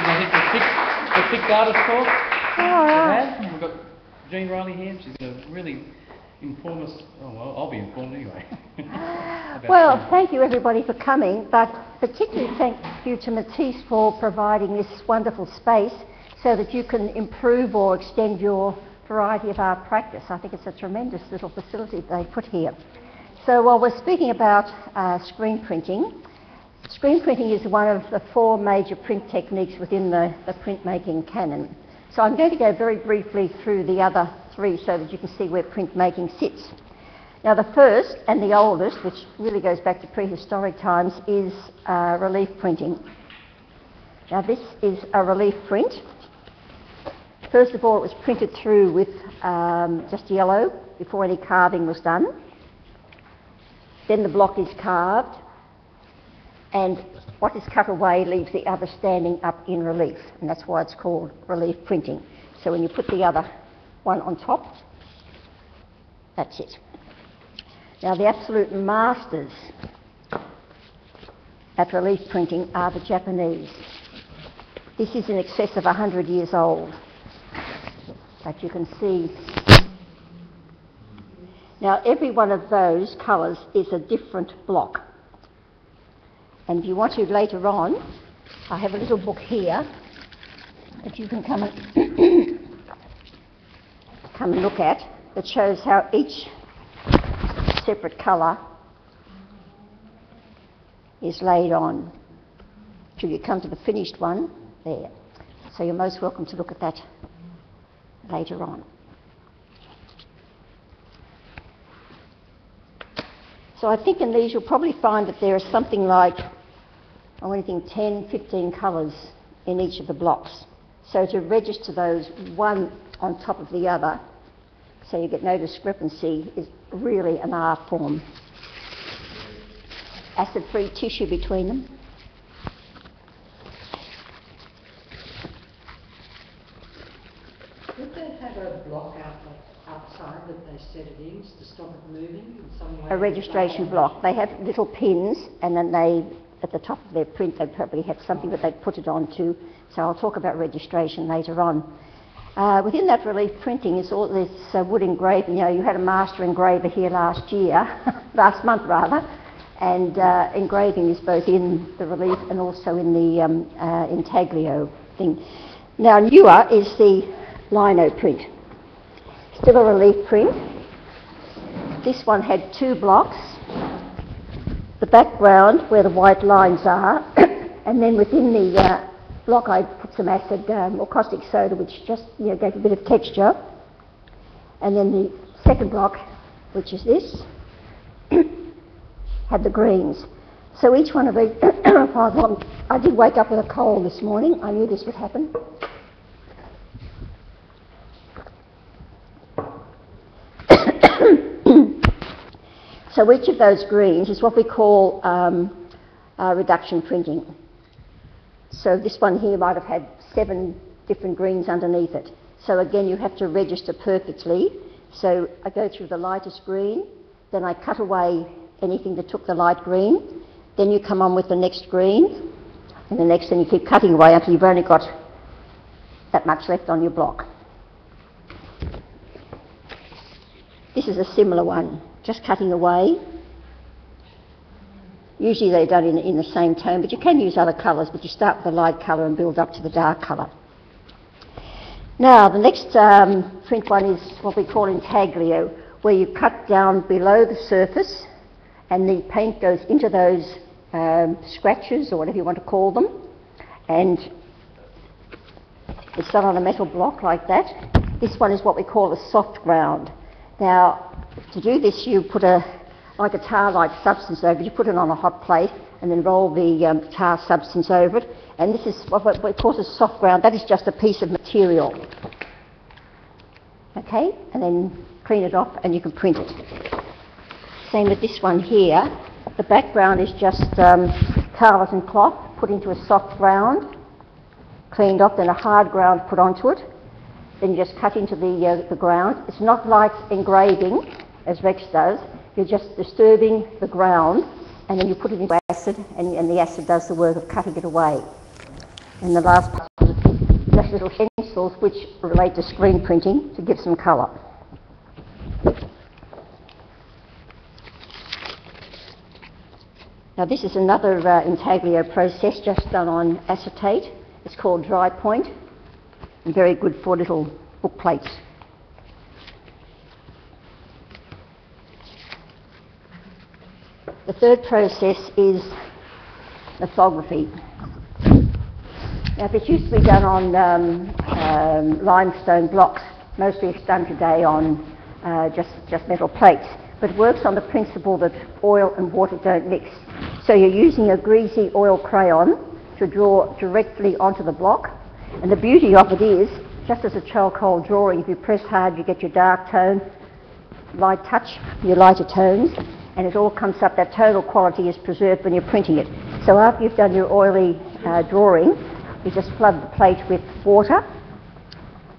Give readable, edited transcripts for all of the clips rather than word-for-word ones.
I think, the sixth artist talk. All right. We've got Jean Riley here. She's going to really inform us. Oh, well, I'll be informed anyway. Well, thank you everybody for coming, but particularly thank you to Matisse for providing this wonderful space so that you can improve or extend your variety of art practice. I think it's a tremendous little facility they put here. So while we're speaking about screen printing is one of the four major print techniques within the printmaking canon. So I'm going to go very briefly through the other three so that you can see where printmaking sits. Now the first and the oldest, which really goes back to prehistoric times, is relief printing. Now this is a relief print. First of all, it was printed through with just yellow before any carving was done. Then the block is carved, and what is cut away leaves the other standing up in relief, and that's why it's called relief printing. So when you put the other one on top, that's it. Now the absolute masters at relief printing are the Japanese. This is in excess of 100 years old, but you can see. Now every one of those colours is a different block. And if you want to later on, I have a little book here that you can come and look at that shows how each separate colour is laid on till you come to the finished one there. So you're most welcome to look at that later on. So I think in these you'll probably find that there is something like, anything 10, 15 colours in each of the blocks. So to register those one on top of the other, so you get no discrepancy, is really an art form. Acid-free tissue between them. Would they have a block outside that they set it in to stop it moving in some way? A registration block. They have little pins, and then they, at the top of their print, they probably have something that they put it onto. So I'll talk about registration later on. Within that relief printing is all this wood engraving. You know, you had a master engraver here last month rather, and engraving is both in the relief and also in the intaglio thing. Now newer is the lino print. Still a relief print. This one had two blocks. The background where the white lines are, and then within the block I put some acid or caustic soda, which just gave a bit of texture. And then the second block, which is this, had the greens. So each one of these, I did wake up with a cold this morning. I knew this would happen. So each of those greens is what we call reduction printing. So this one here might have had 7 different greens underneath it. So again, you have to register perfectly. So I go through the lightest green, then I cut away anything that took the light green, then you come on with the next green, and the next, and you keep cutting away until you've only got that much left on your block. This is a similar one, just cutting away. Usually they're done in the same tone, but you can use other colours, but you start with the light colour and build up to the dark colour. Now the next print one is what we call intaglio, where you cut down below the surface and the paint goes into those scratches, or whatever you want to call them, and it's done on a metal block like that. This one is what we call a soft ground. Now to do this you put like a tar-like substance over it. You put it on a hot plate and then roll the tar substance over it, and this is what causes soft ground. That is just a piece of material. Okay, and then clean it off and you can print it. Same with this one here. The background is just tarlatan cloth put into a soft ground, cleaned off, then a hard ground put onto it. Then you just cut into the ground. It's not like engraving, as Rex does. You're just disturbing the ground, and then you put it into acid, and the acid does the work of cutting it away. And the last part is just little stencils which relate to screen printing to give some colour. Now this is another intaglio process just done on acetate. It's called dry point and very good for little book plates. The third process is lithography. Now, if it used to be done on limestone blocks, mostly it's done today on just metal plates, but it works on the principle that oil and water don't mix. So you're using a greasy oil crayon to draw directly onto the block, and the beauty of it is, just as a charcoal drawing, if you press hard you get your dark tone, light touch, your lighter tones, and it all comes up. That tonal quality is preserved when you're printing it. So after you've done your oily drawing, you just flood the plate with water,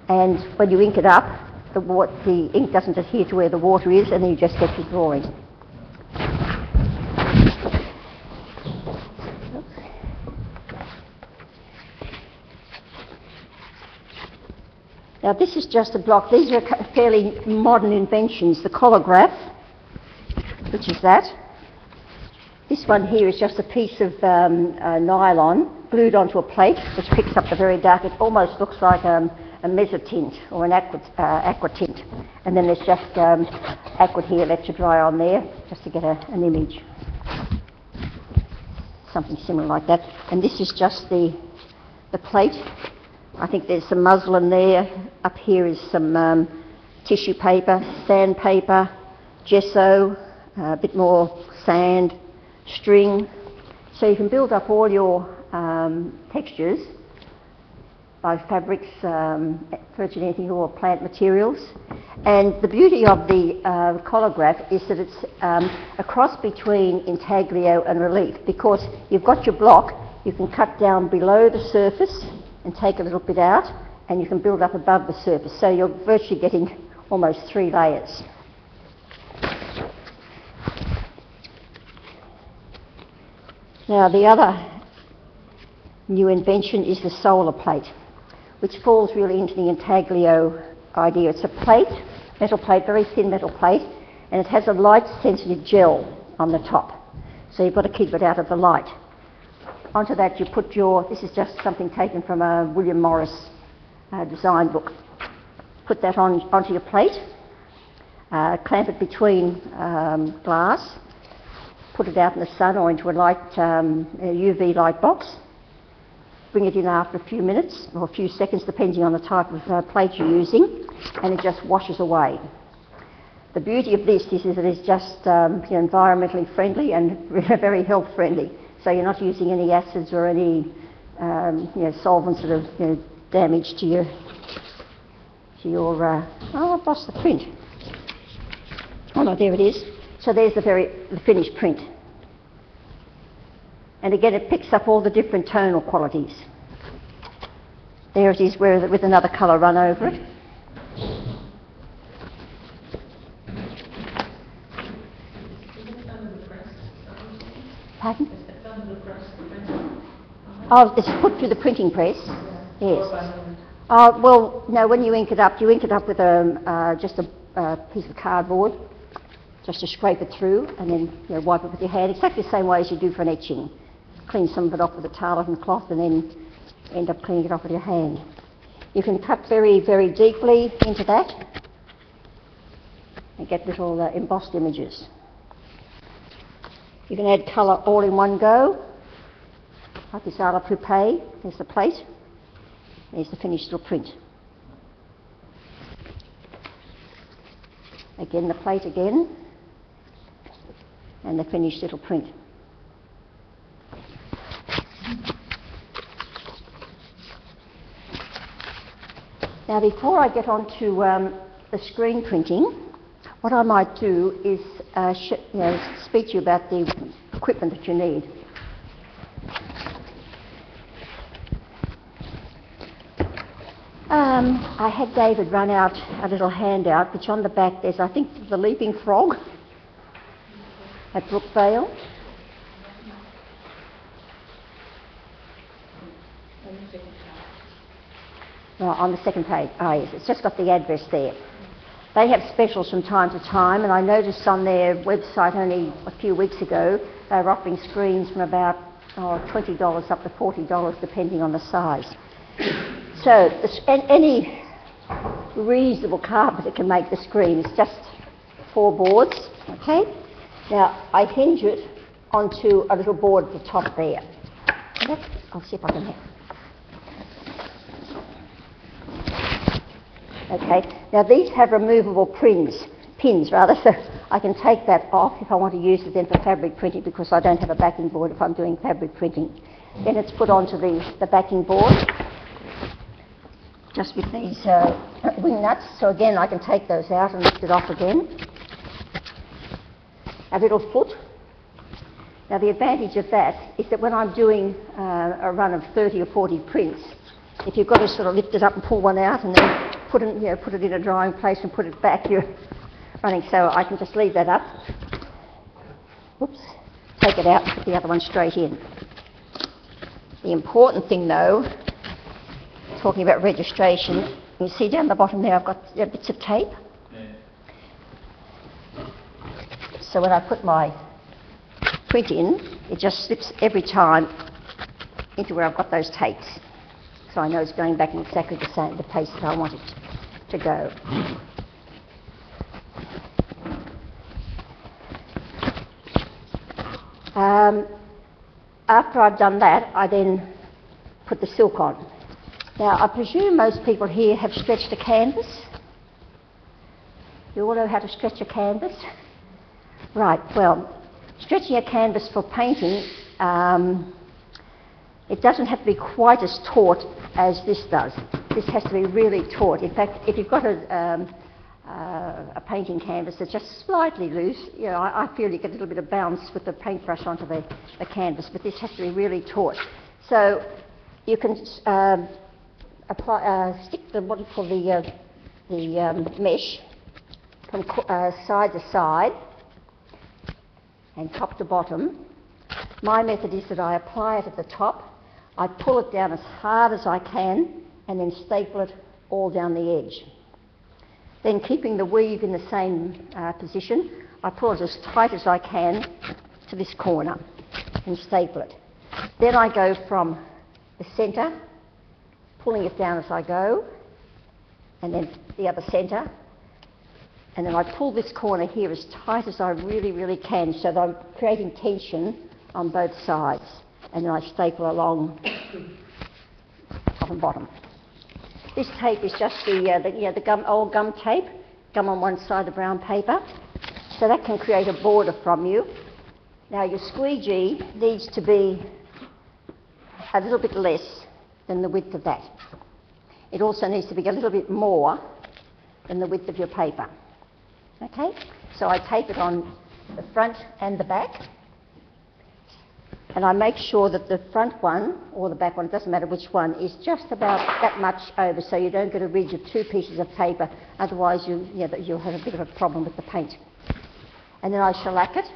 and when you ink it up, the ink doesn't adhere to where the water is, and then you just get your drawing. Now this is just a block. These are fairly modern inventions. The Collagraph, which is that. This one here is just a piece of nylon glued onto a plate which picks up the very dark. It almost looks like a mezzotint or an aqua tint. And then there's just aqua here left to dry on there just to get an image. Something similar like that. And this is just the plate. I think there's some muslin there. Up here is some tissue paper, sandpaper, gesso, a bit more sand, string. So you can build up all your textures by fabrics, virtually anything, or plant materials. And the beauty of the Collagraph is that it's a cross between intaglio and relief, because you've got your block, you can cut down below the surface and take a little bit out, and you can build up above the surface. So you're virtually getting almost 3 layers. Now the other new invention is the solar plate, which falls really into the intaglio idea. It's a plate, metal plate, very thin metal plate, and it has a light sensitive gel on the top. So you've got to keep it out of the light. Onto that you put this is just something taken from a William Morris design book. Put that onto your plate, clamp it between glass, put it out in the sun or into a UV light box, bring it in after a few minutes or a few seconds depending on the type of plate you're using, and it just washes away. The beauty of this is that it's just environmentally friendly and very health friendly. So you're not using any acids or any solvents that have damage to your oh, I've lost the print. Oh no, there it is. So there's the finished print. And again, it picks up all the different tonal qualities. There it is with another colour run over it. Pardon? Oh, it's put through the printing press. Yes. Well, no, when you ink it up with just a piece of cardboard, just to scrape it through, and then wipe it with your hand, exactly the same way as you do for an etching. Clean some of it off with a towel and cloth, and then end up cleaning it off with your hand. You can cut very, very deeply into that and get little embossed images. You can add colour all in one go, like this a la poupée. There's the plate, there's the finished little print. Again the plate again, and the finished little print. Now before I get on to the screen printing, what I might do is speak to you about the equipment that you need. I had David run out a little handout, which on the back there's, I think, the leaping frog at Brookvale. No, on the second page. Oh yes, it's just got the address there. They have specials from time to time, and I noticed on their website only a few weeks ago they were offering screens from about $20 up to $40 depending on the size. So any reasonable carpenter can make the screen. It's just 4 boards, okay? Now I hinge it onto a little board at the top there. I'll see if I can have. Okay, now these have removable pins rather, so I can take that off if I want to use it then for fabric printing, because I don't have a backing board if I'm doing fabric printing. Then it's put onto the backing board, just with these wing nuts, so again I can take those out and lift it off again. A little foot. Now the advantage of that is that when I'm doing a run of 30 or 40 prints, if you've got to sort of lift it up and pull one out and then put it in a drying place and put it back, you're running. So I can just leave that up. Whoops. Take it out and put the other one straight in. The important thing though, talking about registration, you see down the bottom there I've got bits of tape. So when I put my print in, it just slips every time into where I've got those tapes. So I know it's going back in exactly the place that I want it to go. After I've done that, I then put the silk on. Now I presume most people here have stretched a canvas. You all know how to stretch a canvas? Right, well, stretching a canvas for painting, it doesn't have to be quite as taut as this does. This has to be really taut. In fact, if you've got a painting canvas that's just slightly loose, I feel you get a little bit of bounce with the paintbrush onto the canvas, but this has to be really taut. So you can stick what you call the mesh from side to side and top to bottom. My method is that I apply it at the top, I pull it down as hard as I can and then staple it all down the edge. Then keeping the weave in the same position, I pull it as tight as I can to this corner and staple it. Then I go from the centre, pulling it down as I go, and then the other centre, and then I pull this corner here as tight as I really, really can so that I'm creating tension on both sides, and then I staple along top and bottom. This tape is just the old gum tape, gum on one side of brown paper, so that can create a border from you. Now your squeegee needs to be a little bit less than the width of that. It also needs to be a little bit more than the width of your paper. Okay, so I tape it on the front and the back, and I make sure that the front one or the back one, it doesn't matter which one, is just about that much over, so you don't get a ridge of 2 pieces of paper, otherwise you'll have a bit of a problem with the paint. And then I shellac it,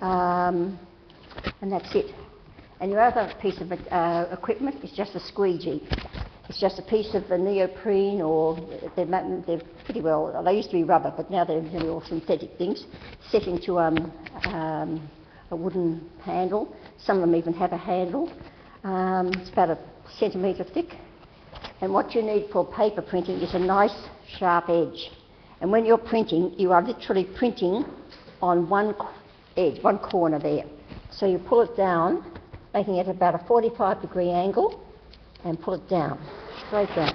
and that's it. And your other piece of equipment is just a squeegee. It's just a piece of the neoprene, or they're pretty well, they used to be rubber, but now they're really all synthetic things, set into a wooden handle. Some of them even have a handle. It's about 1 centimetre thick. And what you need for paper printing is a nice sharp edge. And when you're printing, you are literally printing on one edge, one corner there. So you pull it down, making it about a 45-degree angle, and pull it down, straight down.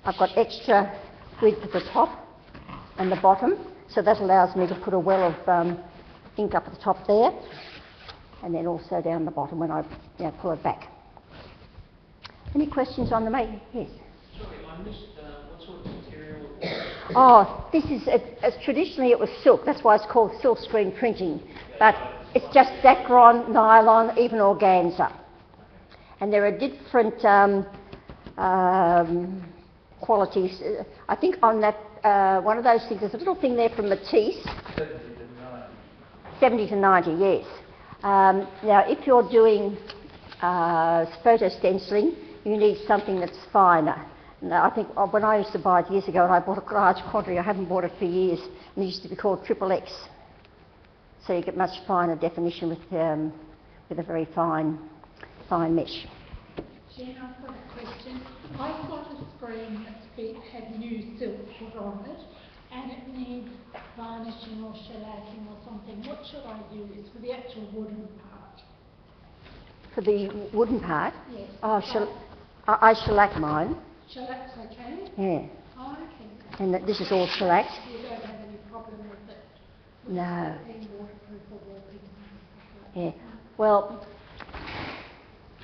I've got extra width at the top and the bottom, so that allows me to put a well of ink up at the top there, and then also down the bottom when I pull it back. Any questions on the making? Yes? Sorry, I missed what sort of material? Oh, this is, traditionally it was silk, that's why it's called silk screen printing, but it's just Dacron, nylon, even organza. And there are different qualities. I think on that, one of those things, there's a little thing there from Matisse. 70 to 90, yes. Now, if you're doing photo stenciling, you need something that's finer. Now, I think when I used to buy it years ago, and I bought a large quantity, I haven't bought it for years, and it used to be called XXX. So you get much finer definition with a very fine mesh. Jen, I've got a question. I've got a screen that's had new silk put on it, and it needs varnishing or shellacking or something. What should I use for the actual wooden part? For the wooden part? Yes. Oh, I shellac mine. Shellac's okay? Yeah. Oh, okay. And this is all shellac. You don't have any problem with it? No. Being waterproof or wallpaper and stuff like Yeah. Well,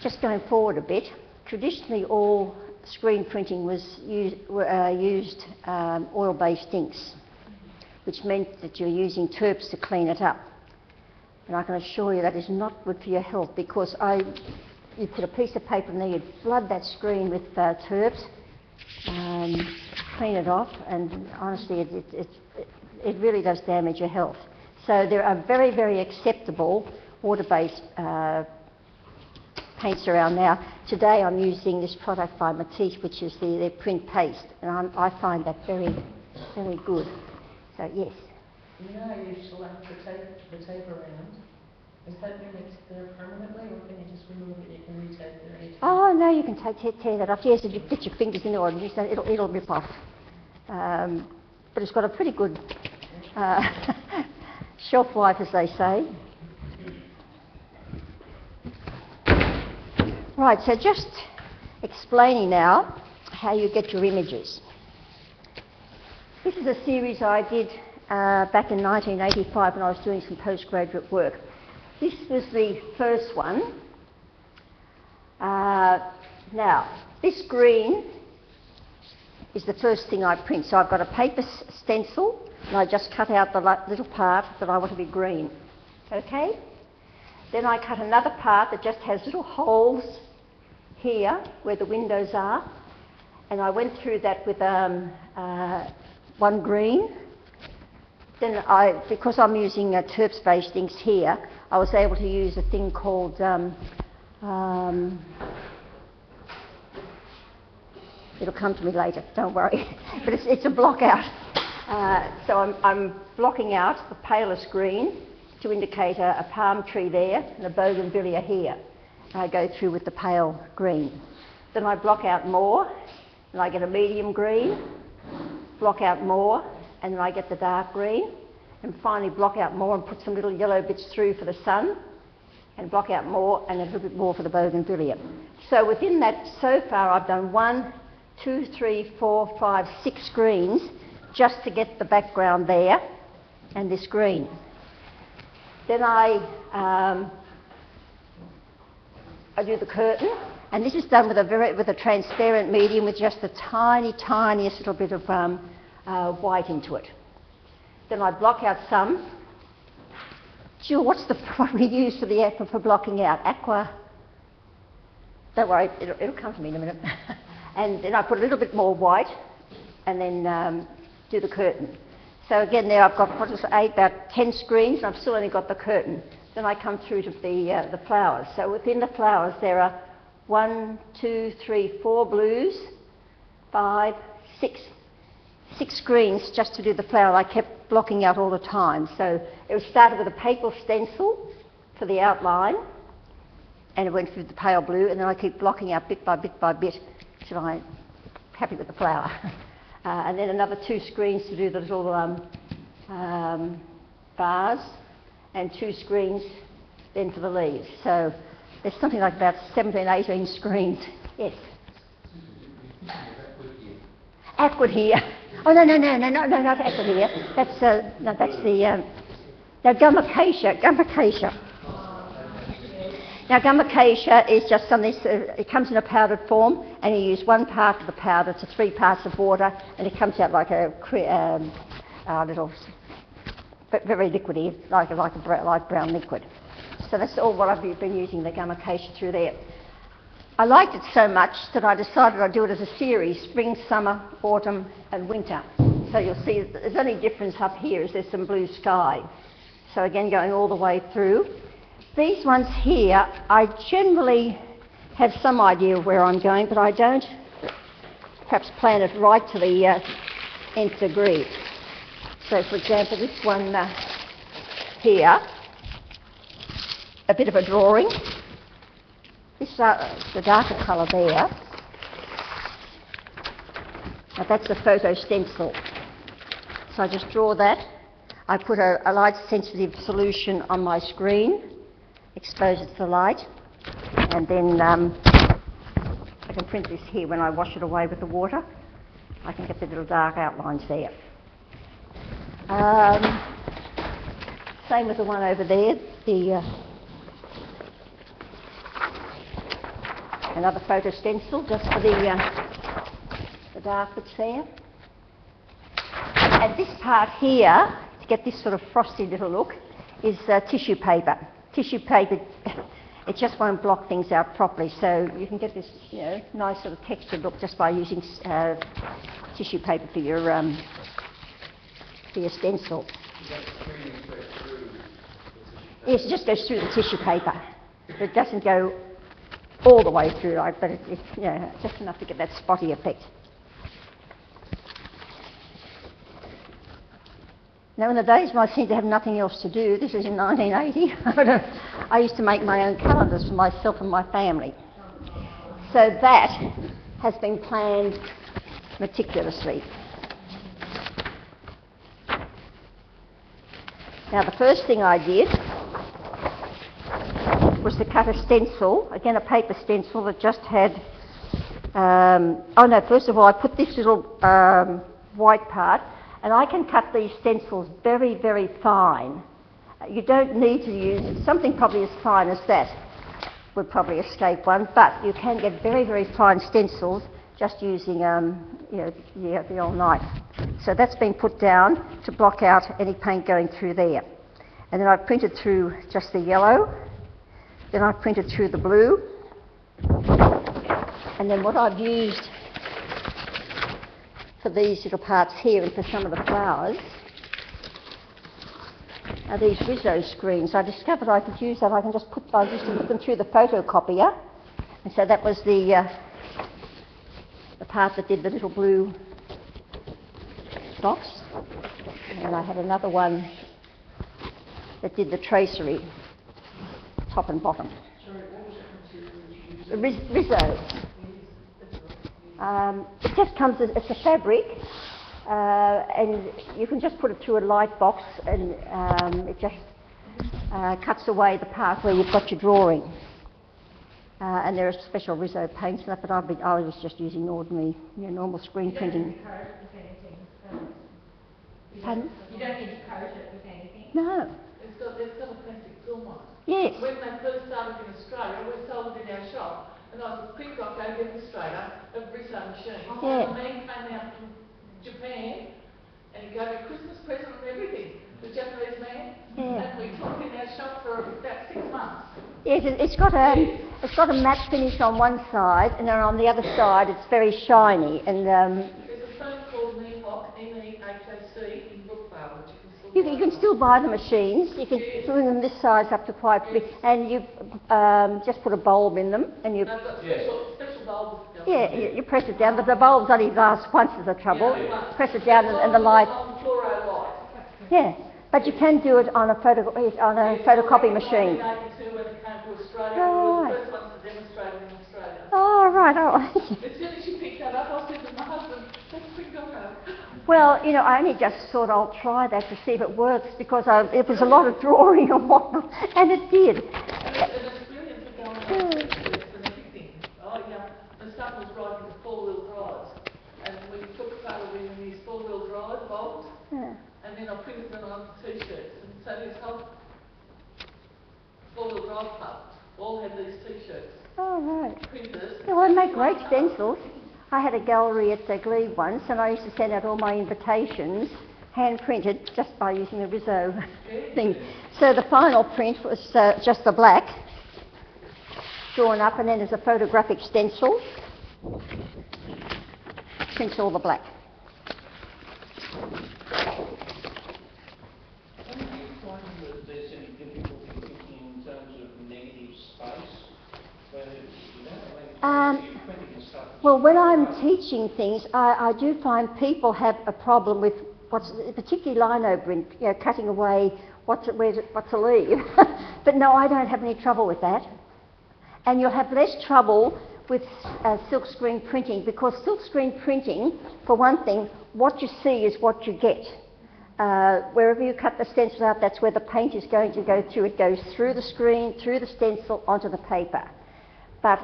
just going forward a bit, traditionally all screen printing was used oil-based inks, which meant that you're using terps to clean it up. And I can assure you that is not good for your health, because you put a piece of paper in there, you'd flood that screen with terps, clean it off, and honestly it really does damage your health. So there are very, very acceptable water-based paints around now. Today I'm using this product by Matisse, which is their print paste, and I find that very, very good. So yes. You know how you shellac the tape around? Does that mean it's there permanently, or can you just remove it? You can retape it anytime? Oh no, you can tear that off. Yes, if you put your fingers in there, it'll rip off. But it's got a pretty good shelf life, as they say. Right, so just explaining now how you get your images. This is a series I did back in 1985 when I was doing some postgraduate work. This was the first one. Now, this green is the first thing I print. So I've got a paper stencil, and I just cut out the little part that I want to be green. Okay? Then I cut another part that just has little holes here where the windows are, and I went through that with one green. Then because I'm using terps-based inks here, I was able to use a thing called it'll come to me later, don't worry, but it's a block out. So I'm blocking out the palest green to indicate a palm tree there and a bougainvillea here. And I go through with the pale green. Then I block out more, and I get a medium green, block out more, and then I get the dark green, and finally block out more and put some little yellow bits through for the sun, and block out more and a little bit more for the bougainvillea. So within that, so far I've done 1, 2, 3, 4, 5, 6 greens just to get the background there and this green. Then I do the curtain, and this is done with a transparent medium with just the tiniest little bit of white into it. Then I block out some. Jill, what's the what we use for blocking out? Aqua. Don't worry, it'll come to me in a minute. And then I put a little bit more white, and then do the curtain. So again, there I've got about 10 screens, and I've still only got the curtain. Then I come through to the flowers. So within the flowers, there are 1, 2, 3, 4 blues, 5, 6 greens just to do the flower. I kept blocking out all the time. So it started with a paper stencil for the outline, and it went through the pale blue, and then I keep blocking out bit by bit by bit till I'm happy with the flower. And then another 2 screens to do the little vase, and 2 screens then for the leaves. So there's something like about 17, 18 screens. Yes. Aqua here. Oh no, not aqua here. That's the gum acacia. Now gum acacia is just something. It comes in a powdered form, and you use 1 part of the powder to 3 parts of water, and it comes out like a little, but very liquidy, like a light brown liquid. So that's all what I've been using the gum acacia through there. I liked it so much that I decided I'd do it as a series: spring, summer, autumn, and winter. So you'll see there's only difference up here is there's some blue sky. So again, going all the way through. These ones here, I generally have some idea of where I'm going, but I don't perhaps plan it right to the nth degree. So, for example, this one here, a bit of a drawing. This is the darker colour there. Now that's a photo stencil. So I just draw that. I put a light sensitive solution on my screen, expose it to the light, and then I can print this here when I wash it away with the water. I can get the little dark outlines there. Same with the one over there, another photo stencil just for the dark bits there. And this part here, to get this sort of frosty little look, is tissue paper. Tissue paper, it just won't block things out properly, so you can get this, you know, nice sort of textured look just by using tissue paper for your stencil. Yes, it just goes through the tissue paper. It doesn't go all the way through, right, but it's you know, just enough to get that spotty effect. Now, in the days when I seemed to have nothing else to do, this is in 1980, I used to make my own calendars for myself and my family. So that has been planned meticulously. Now, the first thing I did was to cut a stencil, again a paper stencil that just had, first of all I put this little white part, and I can cut these stencils very, very fine. You don't need to use something probably as fine as that would probably escape one, but you can get very, very fine stencils just using the old knife. So that's been put down to block out any paint going through there. And then I've printed through just the yellow, then I've printed through the blue, and then what I've used for these little parts here and for some of the flowers are these Rizzo screens. I discovered I could use that. I used to put them through the photocopier, and so that was the part that did the little blue box, and I had another one that did the tracery, top and bottom. Sorry, what was the material that you used? Rizzo. It just comes as it's a fabric, and you can just put it through a light box, and it just cuts away the part where you've got your drawing. And there are special Rizzo paints and that, but I was just using ordinary, normal screen printing. Pardon? You don't need to coat it with anything? No. It's got a plastic film on it. Yes. When they first started in Australia, we sold it in our shop, and I was a peacock demonstrator of Rizzo machines. Yeah. The man came out from Japan, and he gave me a Christmas present and everything, the Japanese man, Yeah. and we took it in our shop for about 6 months. Yes, it's got a matte finish on one side, and then on the other side it's very shiny. And There's a firm called Nehok, N-E-H-O-C, in Brookvale, which you can still buy the machines. You can bring them this size up to quite big, and you just put a bulb in them, and you They've got special bulbs. you press it down, but the bulbs only last once is the trouble. Press it down, and the light. Fluoro light. Yeah, but you can do it on a photocopy machine. Oh, right. The first ones to demonstrate in Australia. Oh, right. Oh. As soon as she picked that up, I said to my husband, let's pick it up. Well, I only just thought I'll try that to see if it works, because it was a lot of drawing and whatnot, and it did. And it's brilliant for going on and everything. Oh, yeah. The stuff was right in the four-wheel drives. And we took part of it in these four-wheel drive bulbs, and then I printed them on T-shirts. And so this whole four-wheel drive club all had these T-shirts. Oh, right. Printers. Yeah, well, they make great stencils. I had a gallery at Glebe once, and I used to send out all my invitations, hand-printed, just by using a Rizzo thing. So the final print was just the black, drawn up, and then there's a photographic stencil, prints all the black. Can you find that there's any difficulty thinking in terms of Well, when I'm teaching things, I do find people have a problem with particularly lino print, you know, cutting away what to leave. But no, I don't have any trouble with that. And you'll have less trouble with silkscreen printing, because silkscreen printing, for one thing, what you see is what you get. Wherever you cut the stencil out, that's where the paint is going to go through. It goes through the screen, through the stencil, onto the paper. But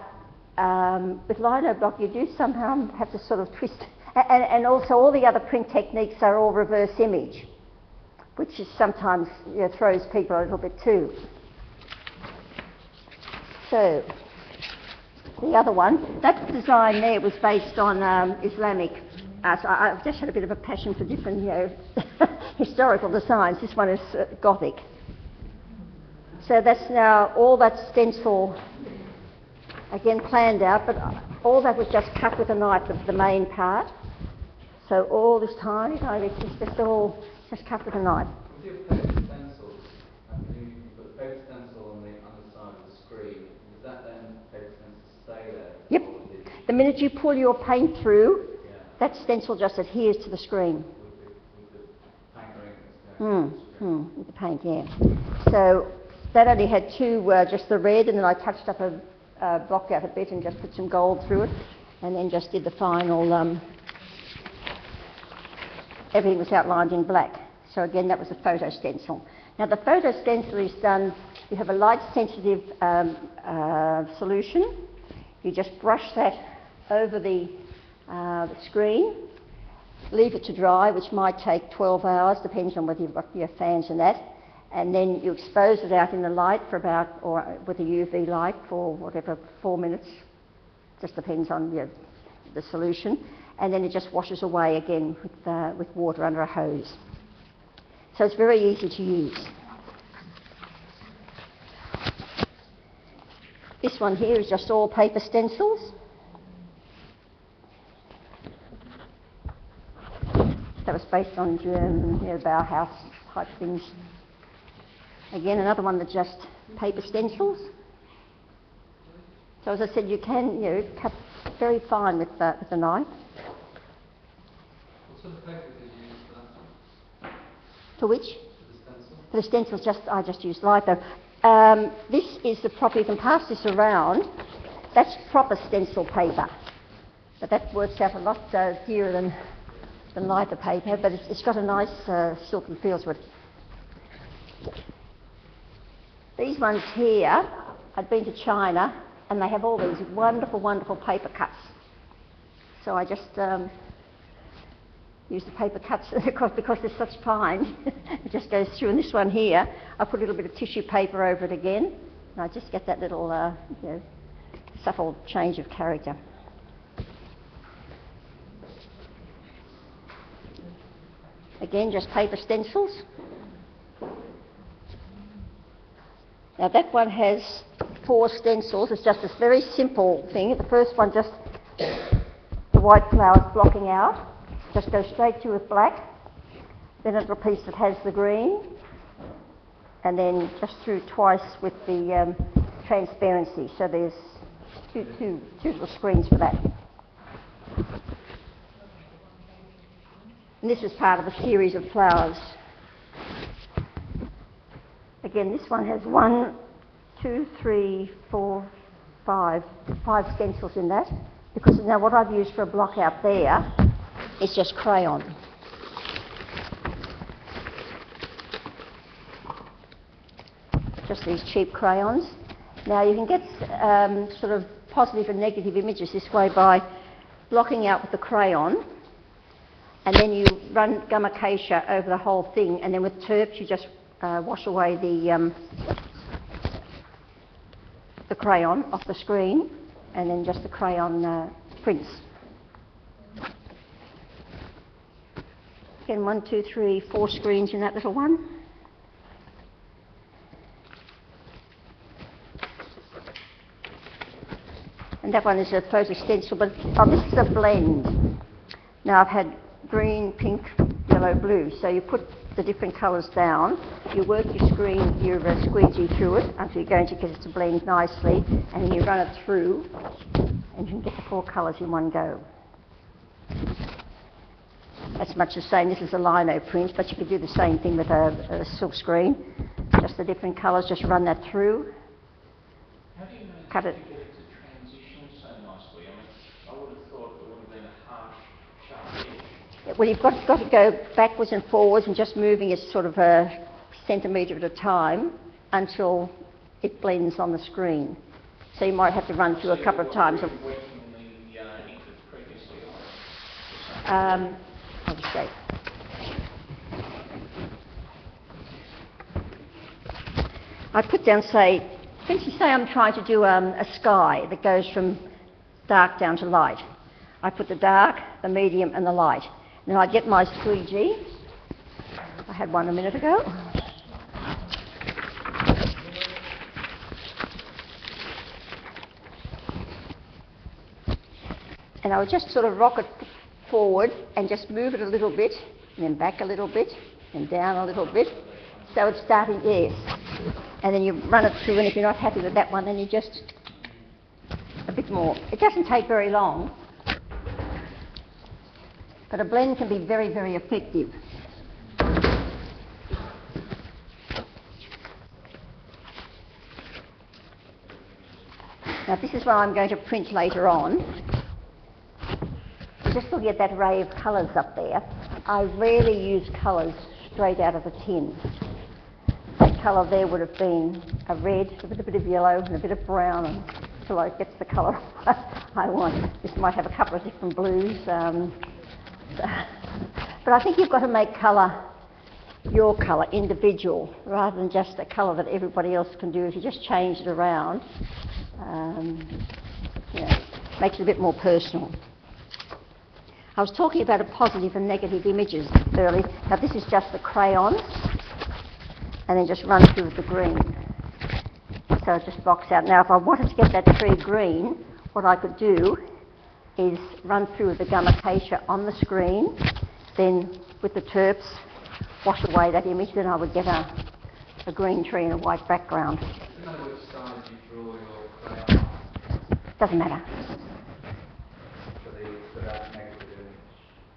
with lino block, you do somehow have to sort of twist. And also all the other print techniques are all reverse image, which is sometimes, you know, throws people a little bit too. So the other one, that design there was based on Islamic. So I've just had a bit of a passion for different, you know, historical designs. This one is Gothic. So that's now all that stencil, again planned out, but all that was just cut with a knife, the main part. So all this tiny, it's just all just cut with a knife. With your paper stencils, you put the paper stencil on the underside of the screen. Does that then paper stencil stay there? Yep. The minute you pull your paint through, that stencil just adheres to the screen. With the paint ring that's going With the paint, yeah. So that only had two, just the red, and then I touched up blocked out a bit and just put some gold through it, and then just did the final, everything was outlined in black. So again, that was a photo stencil. Now the photo stencil is done, you have a light sensitive solution. You just brush that over the screen, leave it to dry, which might take 12 hours, depends on whether you've got your fans and that. And then you expose it out in the light for about, or with a UV light for whatever, 4 minutes, just depends on the solution. And then it just washes away again with water under a hose. So it's very easy to use. This one here is just all paper stencils. That was based on German, Bauhaus type things. Again, another one that's just paper stencils. So as I said, you can cut very fine with the knife. What sort of paper did you use for that one? For which? For the stencil? For the stencils, I just used litho. This is the proper, you can pass this around. That's proper stencil paper. But that works out a lot dearer than litho paper, but it's got a nice silky feel to it. These ones here, I'd been to China, and they have all these wonderful, wonderful paper cuts. So I just use the paper cuts because they're such fine. It just goes through. And this one here, I put a little bit of tissue paper over it again, and I just get that little subtle change of character. Again, just paper stencils. Now that one has 4 stencils. It's just this very simple thing. The first one, just the white flowers blocking out. Just go straight to with black. Then a little piece that has the green. And then just through twice with the transparency. So there's two little screens for that. And this is part of a series of flowers. Again, this one has 1, 2, 3, 4, 5 stencils in that. Because now what I've used for a block out there is just crayon. Just these cheap crayons. Now you can get sort of positive and negative images this way by blocking out with the crayon, and then you run gum acacia over the whole thing, and then with terps you just wash away the crayon off the screen, and then just the crayon prints. Again, 1, 2, 3, 4 screens in that little one. And that one is a photo stencil, but this is a blend. Now I've had green, pink, yellow, blue, so you put the different colours down, you work your squeegee through it until you're going to get it to blend nicely, and then you run it through, and you can get the 4 colours in one go. That's much the same. This is a lino print, but you could do the same thing with a silk screen. Just the different colours, just run that through. How do you manage Cut to it. get it to transition so nicely? I mean, I would have thought it would have been a harsh, sharp edge. Well, you've got to go backwards and forwards and just moving it sort of a centimetre at a time until it blends on the screen. So you might have to run through a couple of times. Working the ink that's previously I'll just say. I put down, say, for instance, say I'm trying to do a sky that goes from dark down to light. I put the dark, the medium and the light. Then I get my squeegee. I had one a minute ago. And I would just sort of rock it forward and just move it a little bit, and then back a little bit, and down a little bit. So it's starting, yes. And then you run it through, and if you're not happy with that one, then you just a bit more. It doesn't take very long, but a blend can be very, very effective. Now this is what I'm going to print later on. Just looking at that array of colours up there, I rarely use colours straight out of the tin. That colour there would have been a red with a bit of yellow and a bit of brown until it gets the colour I want. This might have a couple of different blues. But I think you've got to make colour your colour, individual, rather than just a colour that everybody else can do. If you just change it around, makes it a bit more personal. I was talking about a positive and negative images earlier. Now this is just the crayon, and then just run through with the green. So it just box out. Now if I wanted to get that tree green, what I could do is run through with the gum acacia on the screen, then with the terps, wash away that image, then I would get a green tree in a white background. Do you know which side you draw your crayon? Doesn't matter. For that negative image?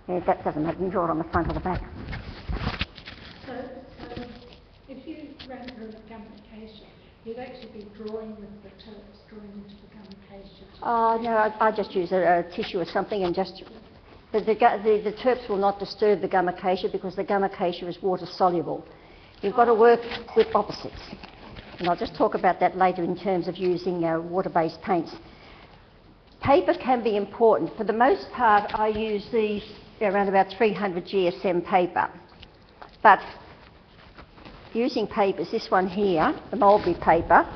Yeah, that doesn't matter. You can draw it on the front or the back. So if you ran through the gum acacia, you'd actually be drawing with the terps, drawing into the gum acacia. Oh, no, I just use a tissue or something and just... The terps will not disturb the gum acacia because the gum acacia is water soluble. You've got to work with opposites. And I'll just talk about that later in terms of using water-based paints. Paper can be important. For the most part, I use these around about 300 GSM paper. But using papers, this one here, the mulberry paper,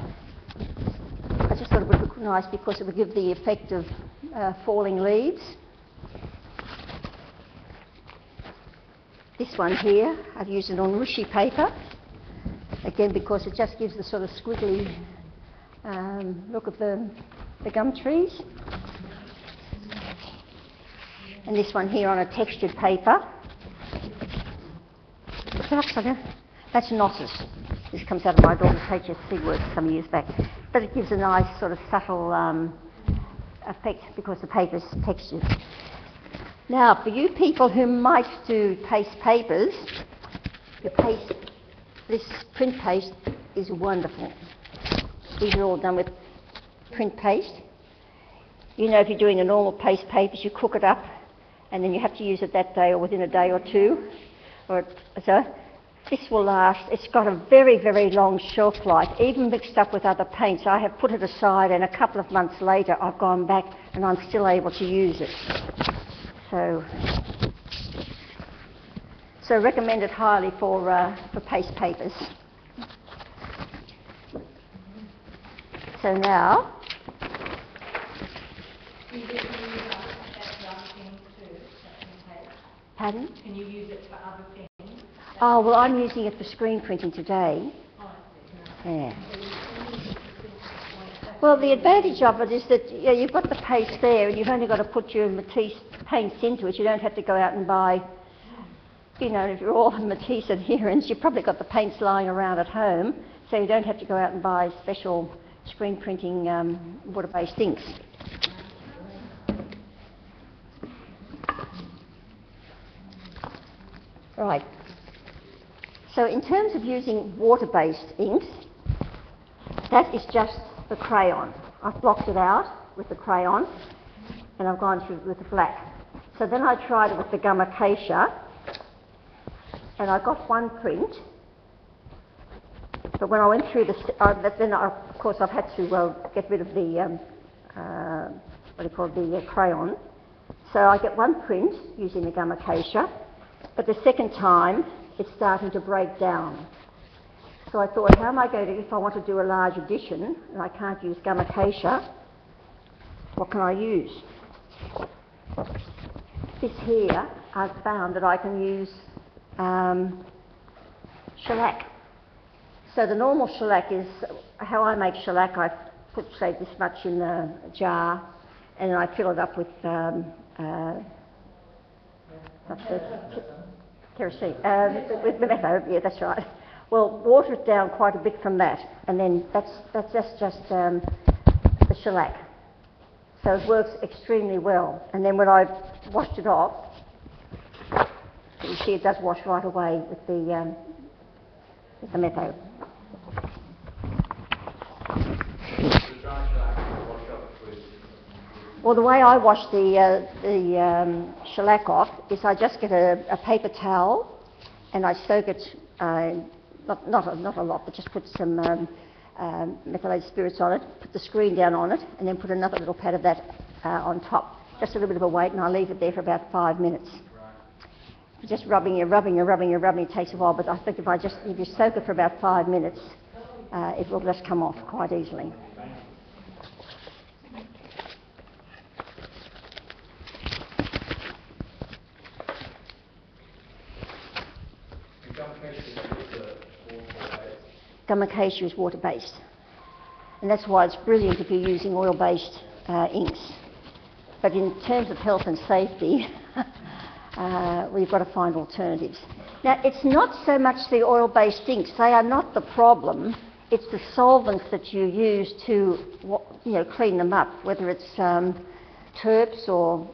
I just thought it would look nice because it would give the effect of falling leaves. This one here, I've used an onrushi paper, again because it just gives the sort of squiggly look of the gum trees. And this one here on a textured paper. That's Gnosis. This comes out of my daughter's HSC work some years back. But it gives a nice sort of subtle effect because the paper's textured. Now, for you people who might do paste papers, this print paste is wonderful. These are all done with print paste. You know, if you're doing a normal paste papers, you cook it up and then you have to use it that day or within a day or two. So this will last. It's got a very, very long shelf life, even mixed up with other paints. I have put it aside and a couple of months later I've gone back and I'm still able to use it. So recommend it highly for paste papers. So now, Can you use that for other things too, that paper? pardon? Can you use it for other things? Oh, well, I'm using it for screen printing today. Oh, I see. Yeah. Well, the advantage of it is that you've got the paste there and you've only got to put your Matisse paints into it. You don't have to go out and buy, if you're all Matisse adherents, you've probably got the paints lying around at home, so you don't have to go out and buy special screen printing water-based inks. Right. So in terms of using water-based inks, that is just the crayon. I've blocked it out with the crayon and I've gone through with the black. So then I tried it with the gum acacia and I got one print, but when I went through of course I've had to get rid of the crayon. So I get one print using the gum acacia, but the second time it's starting to break down. So I thought, how am I going to, if I want to do a large edition and I can't use gum acacia, what can I use? This here, I've found that I can use shellac. So the normal shellac is, how I make shellac, I put, say, this much in a jar and then I fill it up with kerosene, with memetho, yeah, that's right. Well, water it down quite a bit from that, and then that's just the shellac. So it works extremely well. And then when I've washed it off, you see it does wash right away with the memetho. Well, the way I wash the shellac off is I just get a paper towel and I soak it, not a lot, but just put some methylated spirits on it, put the screen down on it, and then put another little pad of that on top. Just a little bit of a weight, and I leave it there for about 5 minutes. Right. Just rubbing, it takes a while, but I think if you soak it for about 5 minutes, it will just come off quite easily. Gum acacia is water-based, and that's why it's brilliant if you're using oil-based inks. But in terms of health and safety, we've got to find alternatives. Now, it's not so much the oil-based inks; they are not the problem. It's the solvents that you use to, clean them up, whether it's terps or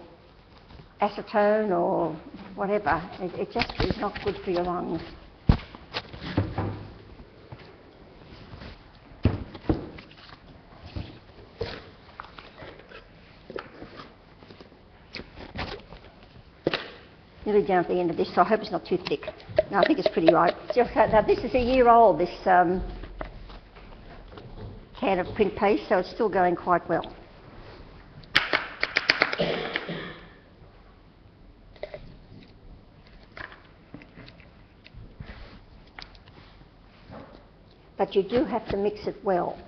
acetone or whatever. It just is not good for your lungs. Nearly down at the end of this, so I hope it's not too thick. No, I think it's pretty right. Now this is a year old, this can of print paste, so it's still going quite well. But you do have to mix it well.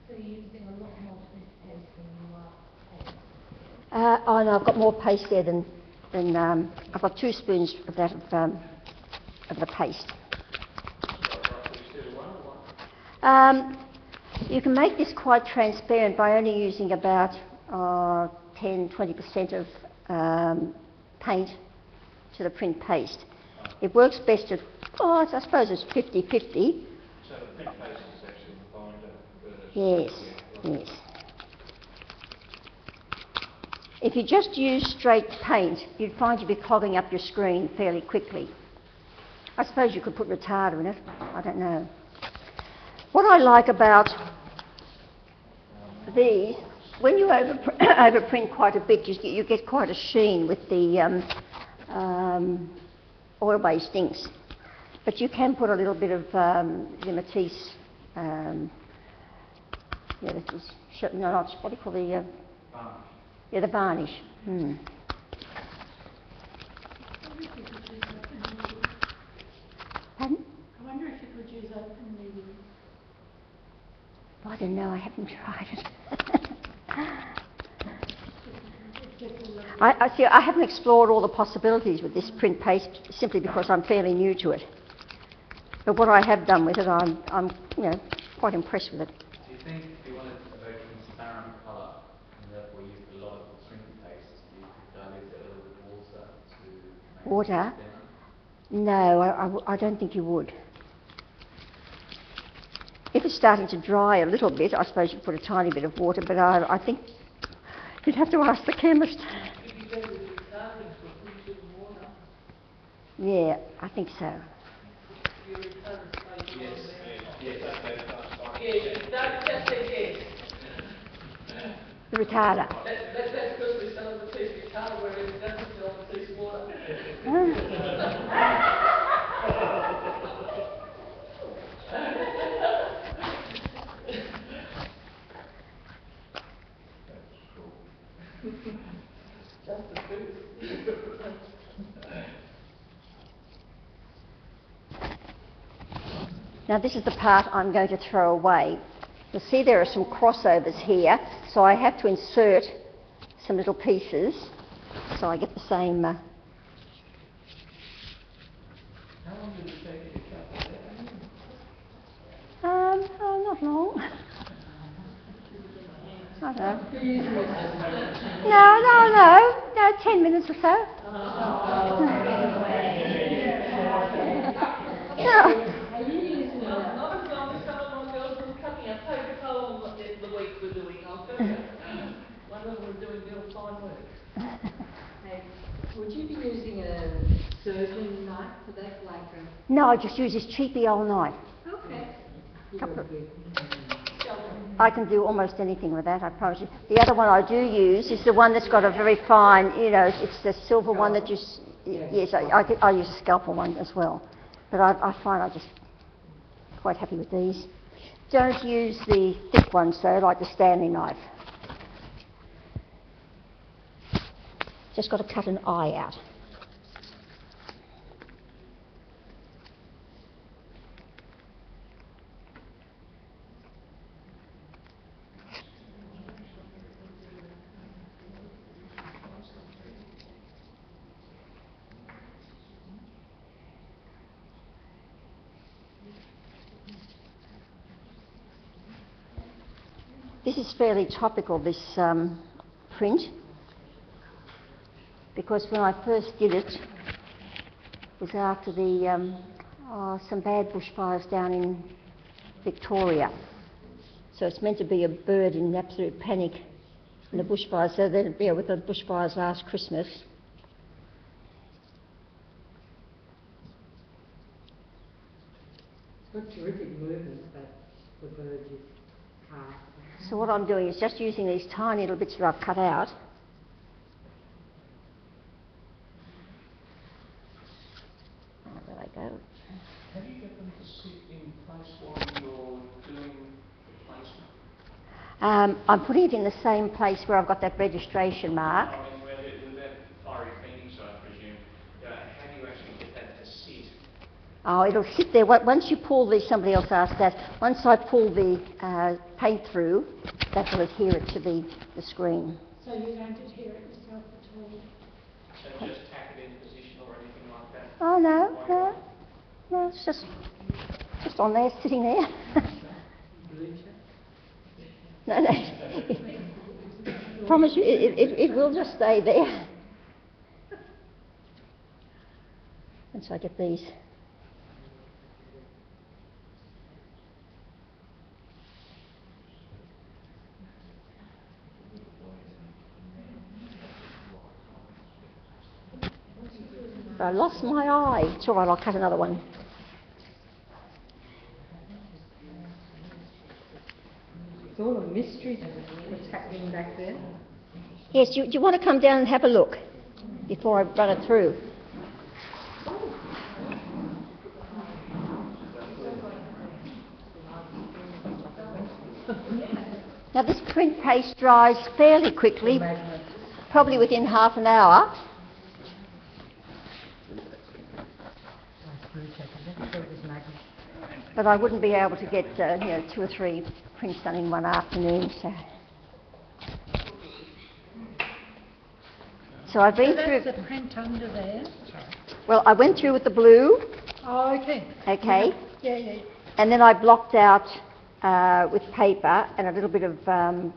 So you're using a lot more print paste than you are paste? Oh no, I've got more paste there than I've got 2 spoons of that of the paste. You can make this quite transparent by only using about 10-20% of paint to the print paste. It works best at, I suppose it's 50-50. So the print paste is actually the binder. Yes. If you just use straight paint, you'd find you'd be clogging up your screen fairly quickly. I suppose you could put retarder in it, I don't know. What I like about these, when you overprint quite a bit, you get quite a sheen with the oil-based inks. But you can put a little bit of the Matisse, what do you call the... the varnish. Pardon? I wonder if you could use open leading. I don't know, I haven't tried it. I haven't explored all the possibilities with this print paste simply because I'm fairly new to it. But what I have done with it, I'm quite impressed with it. Do you think if you wanted a very transparent colour and therefore used a lot of print paste, you could dilute it a little bit with water to make Water? it thinner? No, I don't think you would. If it's starting to dry a little bit, I suppose you put a tiny bit of water, but I think You'd have to ask the chemist. It'd be better if you started with liquid water. Yeah, I think so. Your retardant space. Yes, yes, okay. Yes, that just said yes. The retarder. That's because we sell the piece of retardant where it doesn't sell the piece of water. Just the truth. Now this is the part I'm going to throw away. You'll see there are some crossovers here, so I have to insert some little pieces so I get the same. How long did it take you to cut that? Oh, not long. I don't know. No, 10 minutes or so. No. Not as long as some of my girls were cutting a paper column the week we're doing, I'll tell you. One of them was doing real fine work. Hey, would you be using a surgeon knife for that, like a... No, I just use this cheapy old knife. Okay. I can do almost anything with that, I promise you. The other one I do use is the one that's got a very fine, it's the silver one that you... Yes, I use a scalpel one as well. But I find I'm just quite happy with these. Don't use the thick ones though, like the Stanley knife. Just got to cut an eye out. This is fairly topical, this print, because when I first did it was after the some bad bushfires down in Victoria. So it's meant to be a bird in absolute panic in the bushfires. So then, with the bushfires last Christmas. What terrific movement that the bird is cast. So what I'm doing is just using these tiny little bits that I've cut out. There they go. How do you get them to sit in place while you're doing the placement? I'm putting it in the same place where I've got that registration mark. I mean, with that fiery phoenix, I presume, how do you actually get that to sit? Oh, it'll sit there. Once you pull the, somebody else asked that, once I pull the paint through, that will adhere it to the screen. So you don't adhere it yourself at all? And just tack it in position or anything like that? Oh, no, it's just on there, sitting there. No. Promise you, it will just stay there. Once I get these. I lost my eye. It's all right, I'll cut another one. It's all a mystery what's happening back there. Yes, do you want to come down and have a look before I run it through? Now this print paste dries fairly quickly, probably within half an hour. But I wouldn't be able to get 2 or 3 prints done in one afternoon. So I've been through. That's the print under there. Well, I went through with the blue. Oh, okay. Okay. Yeah. And then I blocked out with paper and a little bit of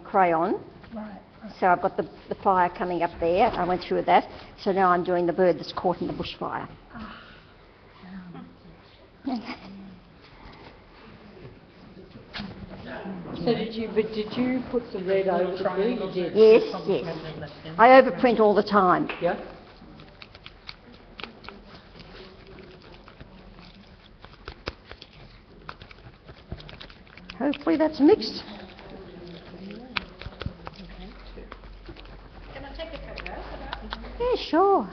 crayon. Right. So I've got the fire coming up there. I went through with that. So now I'm doing the bird that's caught in the bushfire. So did you put the red over the blue? You did. Yes, yes. I overprint all the time. Yeah. Hopefully that's mixed. Can I take a photo for that? Yeah, sure.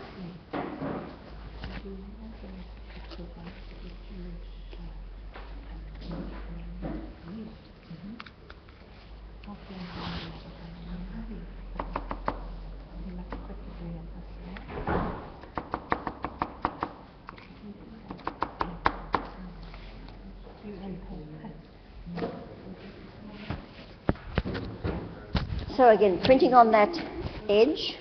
So again, printing on that edge.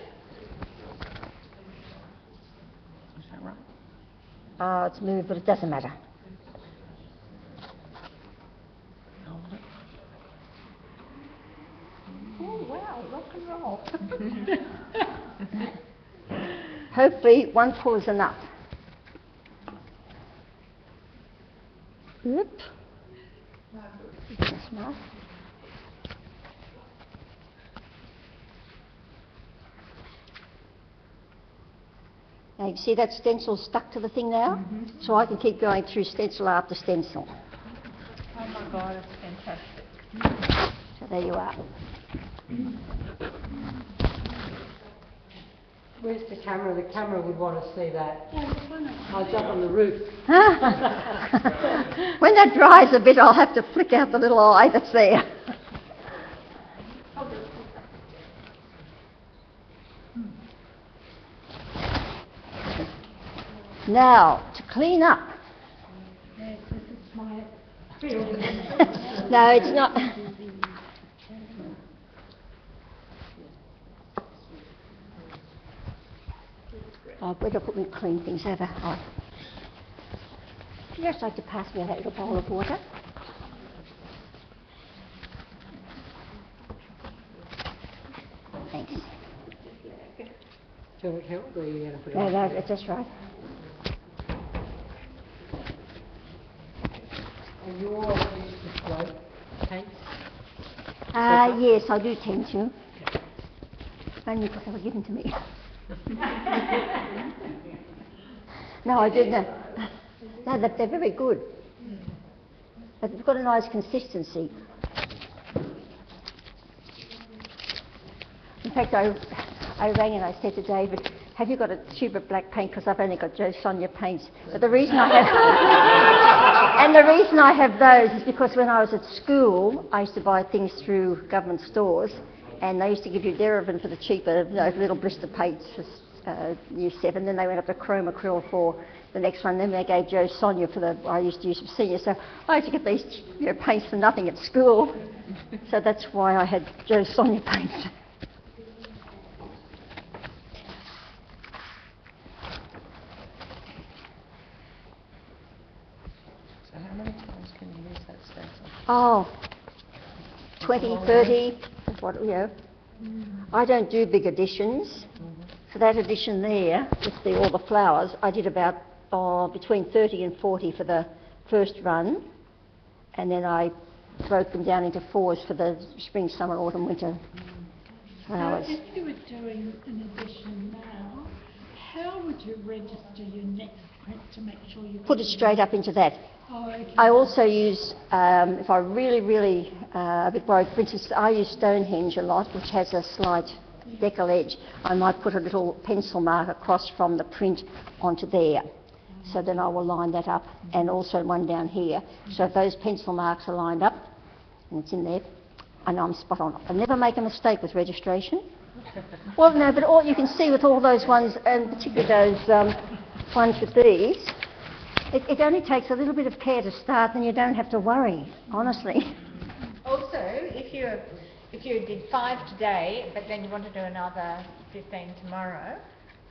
Is that right? Oh, it's moved, but it doesn't matter. Oh wow, rock and roll. Hopefully one pull is enough. Oop. That's nice. Now you see that stencil stuck to the thing now? So I can keep going through stencil after stencil. Oh my God, it's fantastic. So there you are. Where's the camera? The camera would want to see that. Oh, it's up on the roof. When that dries a bit, I'll have to flick out the little eye that's there. Now, to clean up. Yes, this is my field. No, it's not. Oh, where do I put my clean things over? Oh. Would you just like to pass me that little bowl of water? Thanks. Do it help, or are you going to put it No, on? no, that's just right. And you always use the float paints? Yes, I do tend to. Only because they were given to me. No, I didn't. No, they're very good. But they've got a nice consistency. In fact, I rang and I said to David, have you got a tube of black paint? Because I've only got Joe Sonia paints. But the reason I have... and the reason I have those is because when I was at school, I used to buy things through government stores, and they used to give you Derivan for the cheaper, little blister paints for Year 7. Then they went up to chrome acryl for the next one. Then they gave Joe Sonia for the... I used to use for senior. So I used to get these paints for nothing at school. So that's why I had Joe Sonia paints. So how many times can you use that stencil? Oh, 20, 30, what, you know. I don't do big editions. For that edition there, with all the flowers, I did about between 30 and 40 for the first run, and then I broke them down into 4s for the spring, summer, autumn, winter flowers. So if you were doing an edition now, how would you register your next print to make sure you Put it straight up into that. Oh, okay. I also use, if I really a bit worried, for instance, I use Stonehenge a lot, which has a slight decal edge. I might put a little pencil mark across from the print onto there. So then I will line that up, and also one down here. So if those pencil marks are lined up, and it's in there, I know I'm spot on. I never make a mistake with registration. Well, no, but all you can see with all those ones, and particularly those ones with these, it only takes a little bit of care to start, and you don't have to worry, honestly. Also, if you did 5 today, but then you want to do another 15 tomorrow,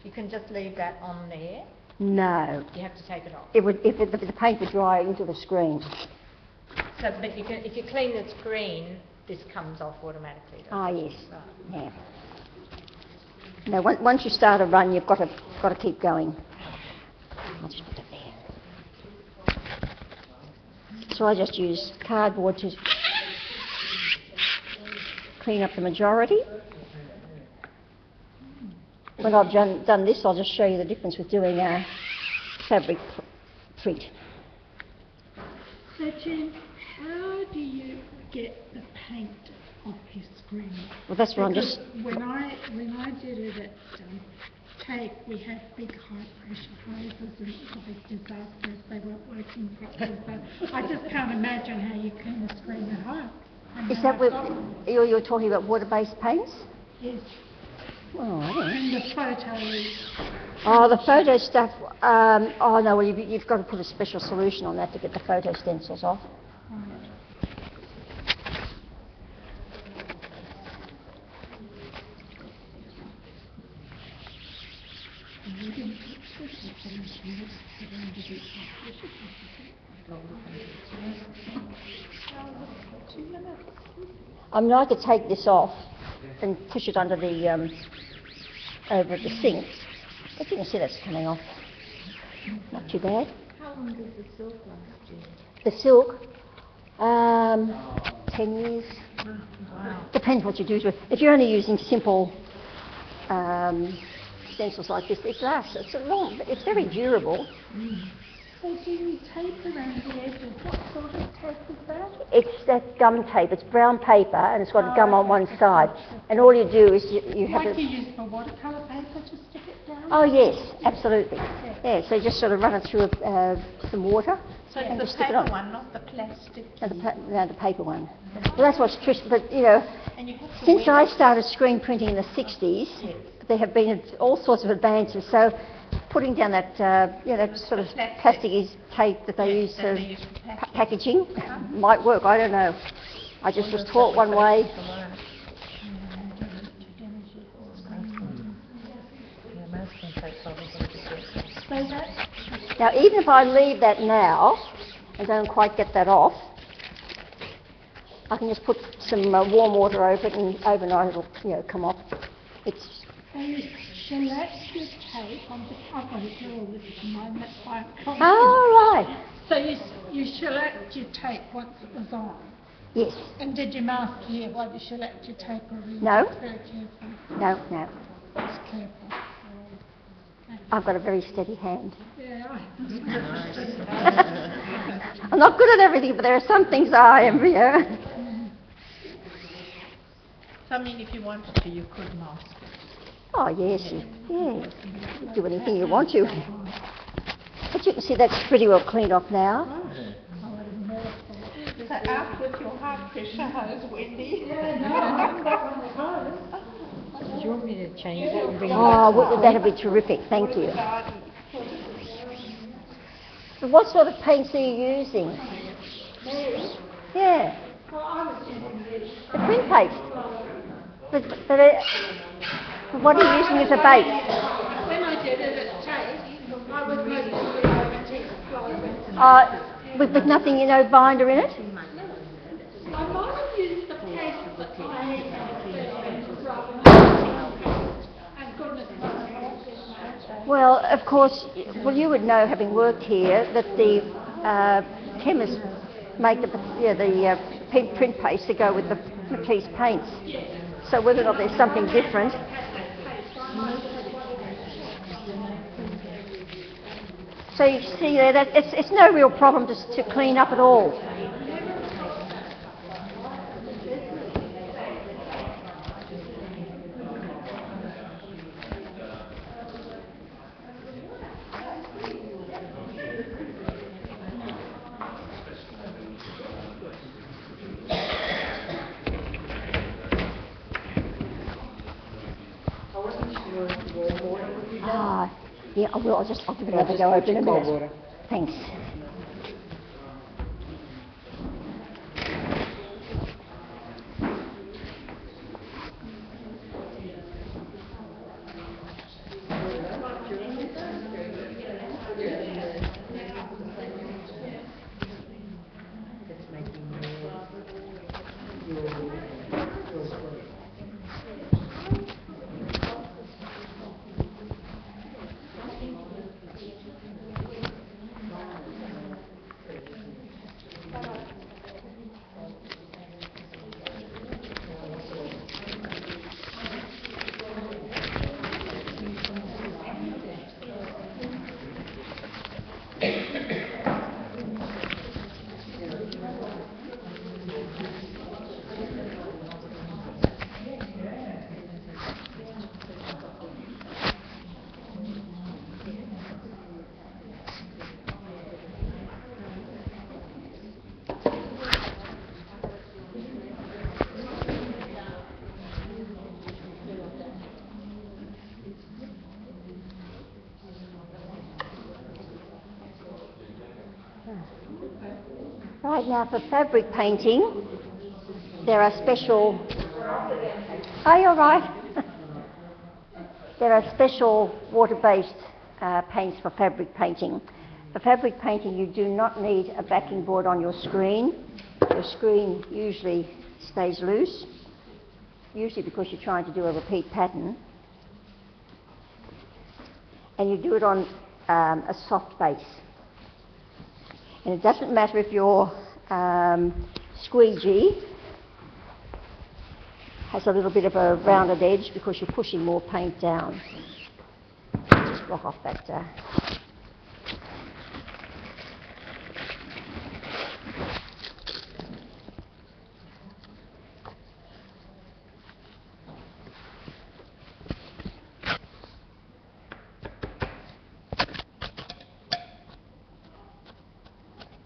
you can just leave that on there. No. You have to take it off. It would, if the paint would dry into the screen. So, but you can, if you clean the screen, this comes off automatically. Ah, yes. Right. Yeah. No, once you start a run, you've got to keep going. I'll just put it there. So I just use cardboard to clean up the majority. When I've done this, I'll just show you the difference with doing a fabric print. So Jen, how do you get the paint off your screen? Well, that's what I'm just... When I did it at Tape, we had big high pressure hoses and it was a big disaster if they weren't working properly. So I just can't imagine how you clean the screen at home. Is that what you're talking about, water-based paints? Yes. Oh, I don't know. And the photos. Oh, the photo stuff. Oh no, well you've got to put a special solution on that to get the photo stencils off. I'm going to take this off and push it under the over the sink. But you can see that's coming off. Not too bad. How long does the silk last, Jen? The silk, 10 years. Wow. Depends what you do to it. If you're only using simple stencils like this, it lasts. It's very durable. So do you tape around the edges? What sort of tape is that? It's that gum tape. It's brown paper and it's got a gum on one side. And all you do is you have Like it. you use for watercolour paper to stick it down? Oh yes, absolutely. Yeah, so you just sort of run it through some water. So and it's just the stick it paper on. one, not the plastic. No, the paper one. Well, that's what's tricky. But you know, And you have to since wear I it. started screen printing in the 60s, there have been all sorts of advances. So putting down that, that sort of plasticky tape that they use for packaging might work. I don't know. I just was taught one way. Now, even if I leave that now and don't quite get that off, I can just put some warm water over it, and overnight it'll, come off. It's. So you shellac your tape. I've got to do all this at the moment. That's why I'm calling. Oh, right. So you shellacked your tape once it was on. Yes. And did you mask here while you shellacked your tape? Or were you No. very careful? No. Just careful. I've got a very steady hand. Yeah. I'm not good at everything, but there are some things I am, yeah. So, I mean, if you wanted to, you could mask it. Oh, yes, yeah. Do anything you want to. But you can see that's pretty well cleaned off now. So out with your high pressure hose, Wendy. Do you want me to change that and bring it Oh, that'd be terrific, thank you. So what sort of paints are you using? Yeah. The print paste. But what are you using as a base? When I did it at Tape, I was mostly using With nothing, binder in it? I might have used the paste that I and goodness knows. Well, of course, you would know, having worked here, that the chemists make the print paste to go with the Matisse paints. So whether or not there's something different. So you see there, that it's no real problem to clean up at all. Yeah, I will. I'll give it another go open in a minute. Thanks. Okay, now for fabric painting, there are special... Oh, you're right. There are special water-based paints for fabric painting. For fabric painting, you do not need a backing board on your screen. Your screen usually stays loose, usually because you're trying to do a repeat pattern. And you do it on a soft base. And it doesn't matter if your Squeegee has a little bit of a rounded edge because you're pushing more paint down. Just block off that.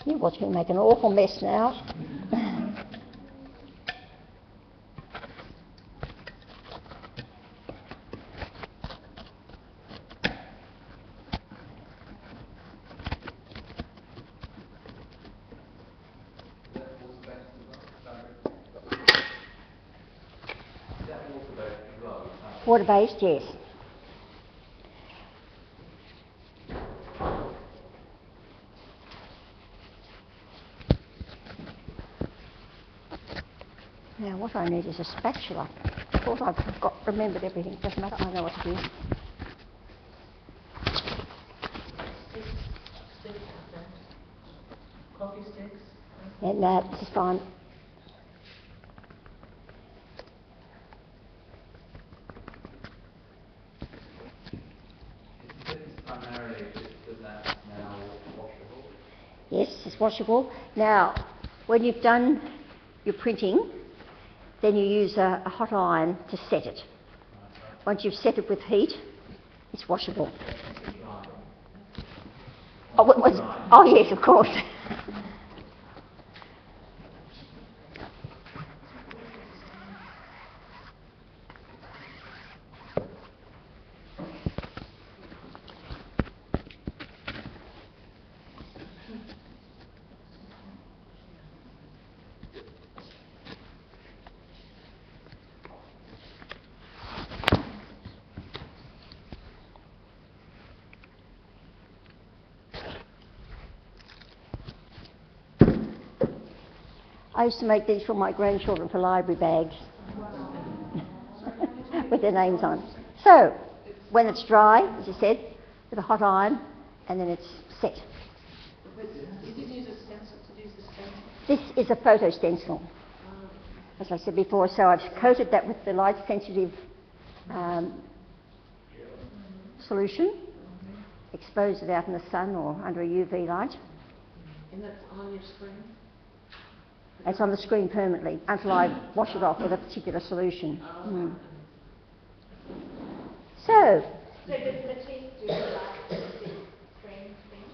You watch me make an awful mess now. Water-based, yes. Now what I need is a spatula. I thought I'd remembered everything. Doesn't matter, I know what to do. Coffee sticks. Yeah, no, this is fine. Yes, it's washable. Now, when you've done your printing, then you use a hot iron to set it. Once you've set it with heat, it's washable. Oh yes, of course. I used to make these for my grandchildren for library bags with their names on. So, when it's dry, as you said, with a hot iron, and then it's set. You did use a stencil to use the stencil? This is a photo stencil, as I said before, so I've coated that with the light-sensitive solution, exposed it out in the sun or under a UV light. And that's on your screen? It's on the screen permanently until I wash it off with a particular solution. Mm. So does Matisse do like the screen thing?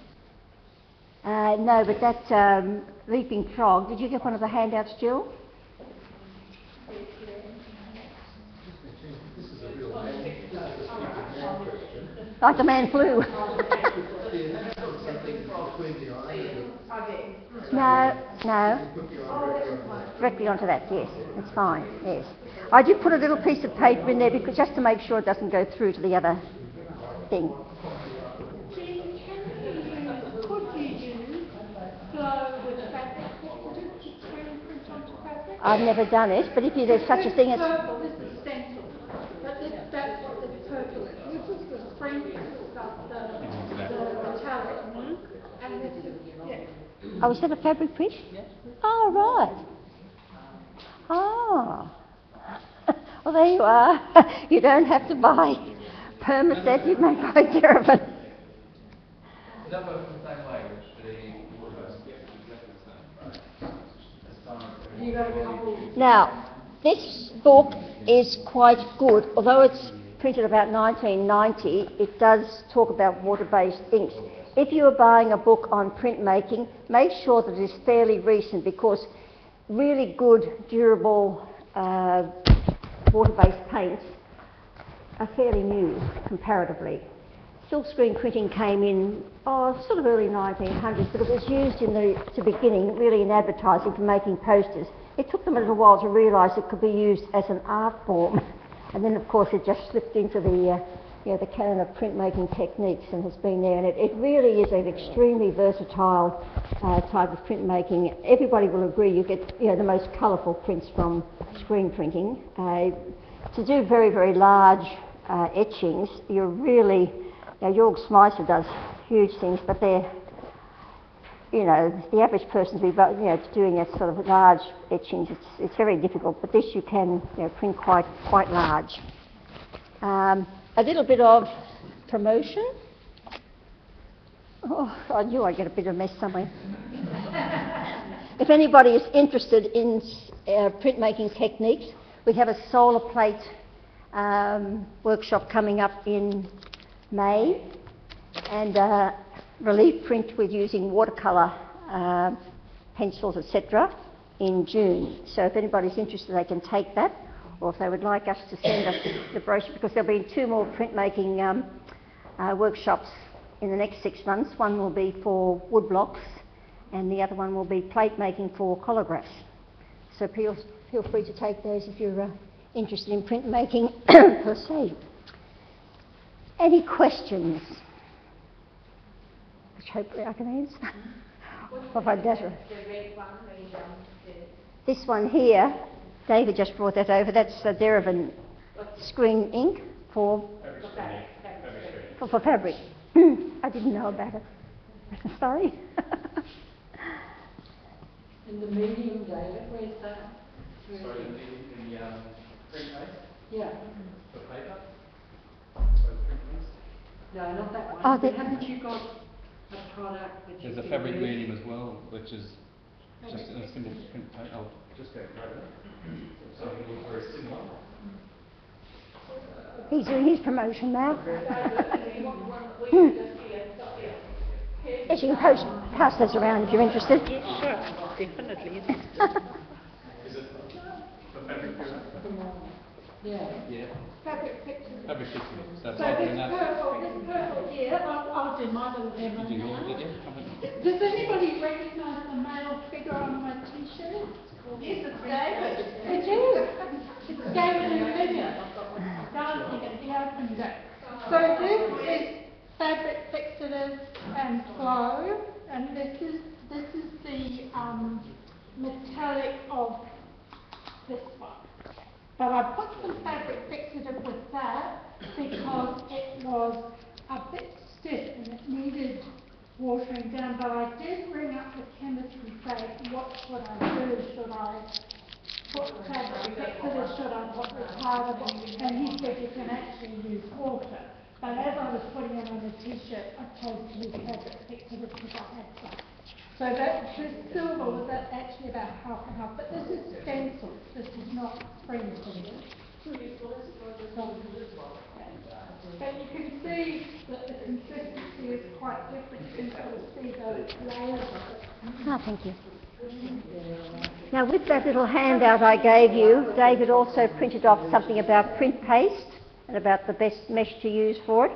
no, but that leaping frog, did you get one of the handouts, Jill? Like the man flew. No. Directly onto that, yes. It's fine, yes. I did put a little piece of paper in there because just to make sure it doesn't go through to the other thing. Could you use glow with fabric? What would it screen print onto fabric? I've never done it, but if there's such a thing as... Purple is the stencil. That's what the purple is. This is the screen print stuff, the metallic. And this is, yeah. Oh, is that a fabric print? Yes. Oh, right. Oh. Well, there you are. You don't have to buy permaset, you may buy Derivan. Does that work the same way, which Now, this book is quite good. Although it's printed about 1990, it does talk about water-based inks. If you are buying a book on printmaking, make sure that it is fairly recent because really good, durable water-based paints are fairly new comparatively. silkscreen printing came in, sort of early 1900s, but it was used in the beginning, really in advertising for making posters. It took them a little while to realise it could be used as an art form, and then of course it just slipped into the canon of printmaking techniques and has been there. And it really is an extremely versatile type of printmaking. Everybody will agree you get the most colourful prints from screen printing. To do very, very large etchings, you're really, Jorg Smeisser does huge things, but they're, the average person doing that sort of large etchings, it's very difficult, but this you can print quite large. A little bit of promotion. Oh, I knew I'd get a bit of a mess somewhere. If anybody is interested in printmaking techniques, we have a solar plate workshop coming up in May, and relief print with using watercolour pencils, etc. in June. So if anybody's interested, they can take that, or if they would like us to send us the brochure, because there'll be 2 more printmaking workshops in the next 6 months. One will be for wood blocks, and the other one will be plate making for collagraphs. So feel free to take those if you're interested in printmaking per se. Any questions? Which hopefully I can answer. If I better. This one here, David just brought that over. That's Derivan screen ink for fabric. I didn't know about it. Sorry. And the medium, David, where's that? Sorry, the print paste? Yeah. For paper? Sorry, print paste? No, not that one. Oh, But haven't you got a product that you There's a can fabric use? medium as well, which is just a simple print paste. I'll just go grab it. So it looks very similar. He's doing his promotion now. Yes, you can pass those around if you're interested. Yes, sure, definitely. Is it for fabric puree? Yeah. Yeah. Fabric pictures. Fabric pictures. So So this purple here, I'll do my little demo you do yours, now. did you? Does anybody recognise the male figure on my t-shirt? Yes, it's David. It is. It's David and Olivia dancing at the open day. So this is fabric fixatives and glow, and this is the metallic of this one. But I put some fabric fixative with that because it was a bit stiff and it needed watering down. But I did ring up the chemist and say, what should I do? Should I put fabric fixative? Should I put retardant? And he said you can actually use water. But as I was putting it on the t-shirt, I chose to use fabric fixative because I had some. So this silver was actually about half and half, but this is stencil. This is not screen printing. But you can see that the consistency is quite different. You can sort of see the layers of it. Oh, thank you. Now with that little handout I gave you, David also printed off something about print paste and about the best mesh to use for it.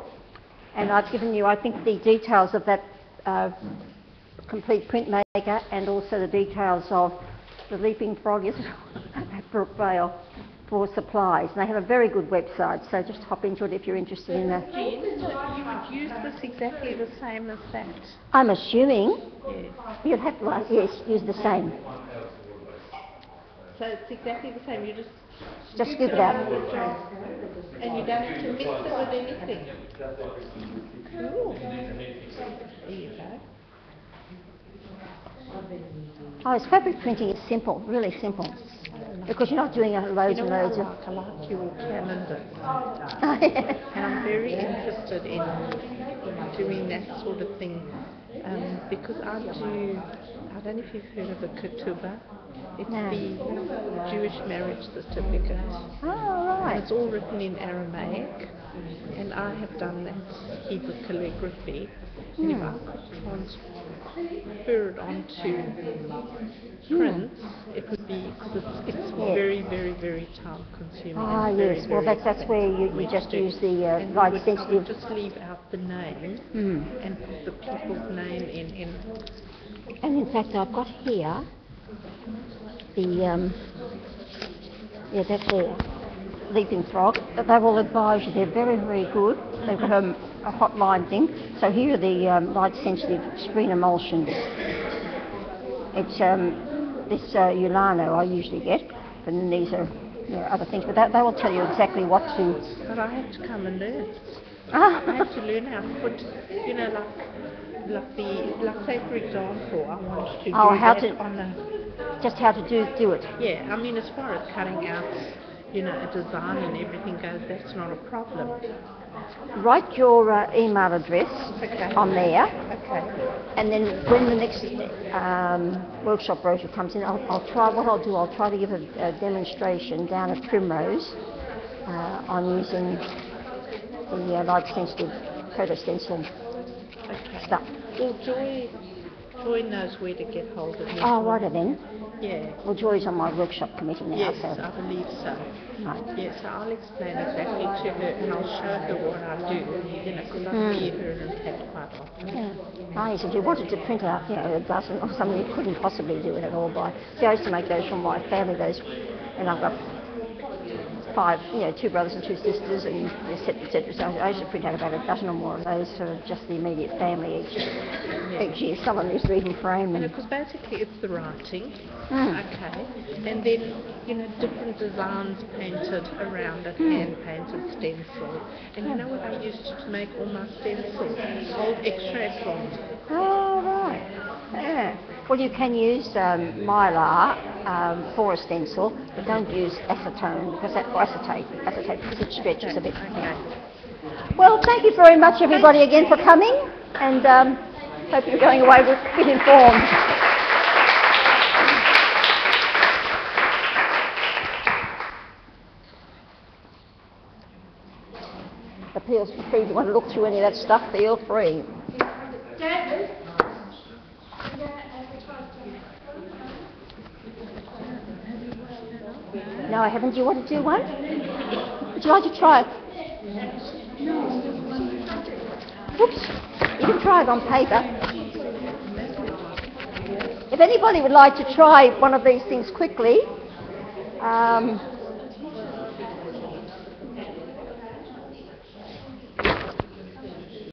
And I've given you, I think, the details of that complete printmaker, and also the details of the Leaping Frog at Brookvale for supplies. And they have a very good website, so just hop into it if you're interested in that. Jean, you would use this exactly the same as that. I'm assuming Yes. you'd have to, yes, use the same. So it's exactly the same. You just Scoop it out. and you don't have to mix it with anything. Cool. There you go. Oh, it's fabric printing is simple, really simple, because you're not doing loads and loads of... I like your calendar. And I'm very interested in doing that sort of thing, because I don't know if you've heard of a ketubah. It's the Jewish marriage certificate. Oh, right. And it's all written in Aramaic, and I have done that Hebrew calligraphy, And if I could transfer it onto prints, it would be, because it's very, very, very time consuming. Ah, and very, yes. Well, very that's where you expensive. just use the And light I sensitive. would just leave out the name and put the people's name in. And in fact, I've got here the that's there, Leaping Frog. They will advise you. They're very, very good. They've got a hotline thing. So here are the light sensitive screen emulsions. It's this Ulano I usually get, and then these are other things. But they will tell you exactly what to. But I have to come and learn. Ah. I have to learn how to put, like say for example, I want to do how that to- on a. Just how to do it. Yeah, I mean, as far as cutting out, a design and everything goes, that's not a problem. Write your email address on there, and then when the next workshop brochure comes in, I'll try to give a demonstration down at Primrose on using the light sensitive proto stencil stuff. Well, Joy knows where to get hold of me. Oh, righto then. Yeah. Well, Joy's on my workshop committee now, Yes, so. I believe so. Right. Yes, so I'll explain exactly to her and I'll show her what I do, because I see her in impact quite often. Yeah. I said you wanted to print out, a dozen or something, you couldn't possibly do it at all by. See, I used to make those from my family, and I've got 5, 2 brothers and 2 sisters, and etc. So I used to print out about a dozen or more of those for just the immediate family each year. Someone used to even frame them. Because basically it's the writing, okay, and then different designs painted around it, hand painted stencil, and you know what I used to make all my stencils? Old extract ones. Oh, right. Yeah. Well, you can use mylar for a stencil, but don't use acetone because acetate because it stretches a bit. Okay. Well, thank you very much, everybody, again for coming, and hope you're going away with a bit informed. Feel free if you want to look through any of that stuff, feel free. David? No, I haven't. Do you want to do one? Would you like to try it? Oops. You can try it on paper. If anybody would like to try one of these things quickly,